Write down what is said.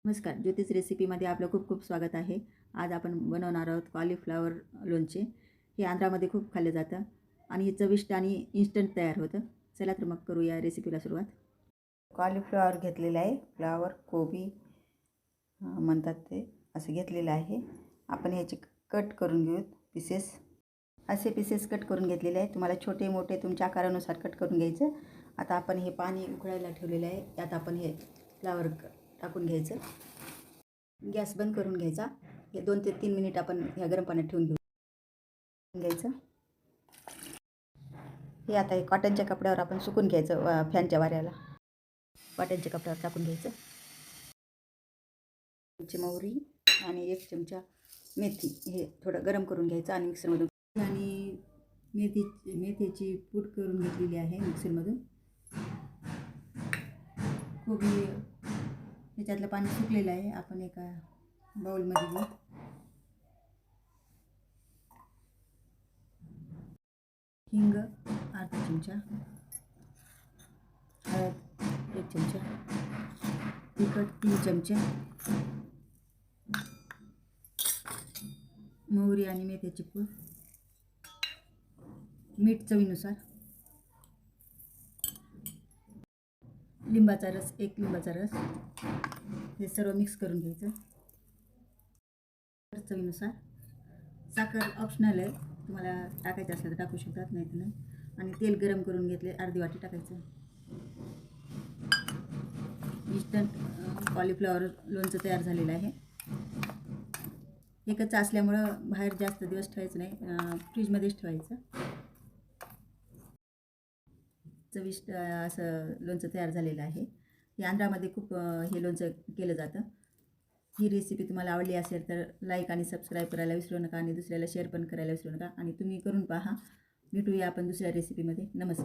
नमस्कार, ज्योतिष रेसिपीमध्ये आपलं खूप खूप स्वागत आहे. आज आपण बनवणार आहोत कॉलीफ्लॉवर लोणचे. हे आंध्रामध्ये खूप खाल्लं जातं आणि हे चविष्ट आणि इन्स्टंट तयार होतं. चला तर मग करूया रेसिपीला सुरुवात. कॉलीफ्लॉवर घेतलेलं आहे, फ्लॉवर कोबी म्हणतात ते, असं घेतलेलं आहे. आपण ह्याचे कट करून घेऊ पीसेस. असे पीसेस कट करून घेतलेले आहे. तुम्हाला छोटे मोठे तुमच्या आकारानुसार कट करून घ्यायचं. आता आपण हे पाणी उकळायला ठेवलेलं आहे, त्यात आपण हे फ्लॉवर टाकून घ्यायचं. गॅस बंद करून घ्यायचा. हे 2 ते 3 मिनिट आपण ह्या गरम पाण्यात ठेवून घ्यायचं. हे आता हे कॉटनच्या कपड्यावर आपण सुकून घ्यायचं, फॅनच्या वाऱ्याला. कॉटनच्या कपड्यावर टाकून घ्यायचं. मोहरी आणि 1 चमचा मेथी हे थोडं गरम करून घ्यायचं आणि मिक्सरमधून आणि मेथीची पूड करून घेतलेली आहे मिक्सरमधून. कोबी त्याच्यातलं पाणी सुकलेलं आहे, आपण एका बाउलमध्ये घेऊ. हिंग अर्धा चमचा, हळद 1 चमचा, तिखट 3 चमचे, मोहरी आणि मेथीची पूड, मीठ चवीनुसार, लिंबाचा रस 1 लिंबाचा रस. हे सर्व मिक्स करून घ्यायचं. चवीनुसार साखर ऑप्शनल आहे, तुम्हाला टाकायचं असलं तर टाकू शकतात, नाही तर नाही. आणि तेल गरम करून घेतले, अर्धी वाटी टाकायचं. इन्स्टंट कॉलीफ्लॉवर लोणचं तयार झालेलं आहे. हे कच्चं असल्यामुळं बाहेर जास्त दिवस ठेवायचं नाही, फ्रीजमध्येच ठेवायचं. चविष्ट असं लोणचं तयार झालेलं आहे. हे आंध्रामध्ये खूप हे लोणचं केलं जातं. ही रेसिपी तुम्हाला आवडली असेल तर लाईक आणि सबस्क्राईब करायला विसरू नका आणि दुसऱ्याला शेअर पण करायला विसरू नका. आणि तुम्ही करून पहा. भेटूया आपण दुसऱ्या रेसिपीमध्ये. नमस्कार.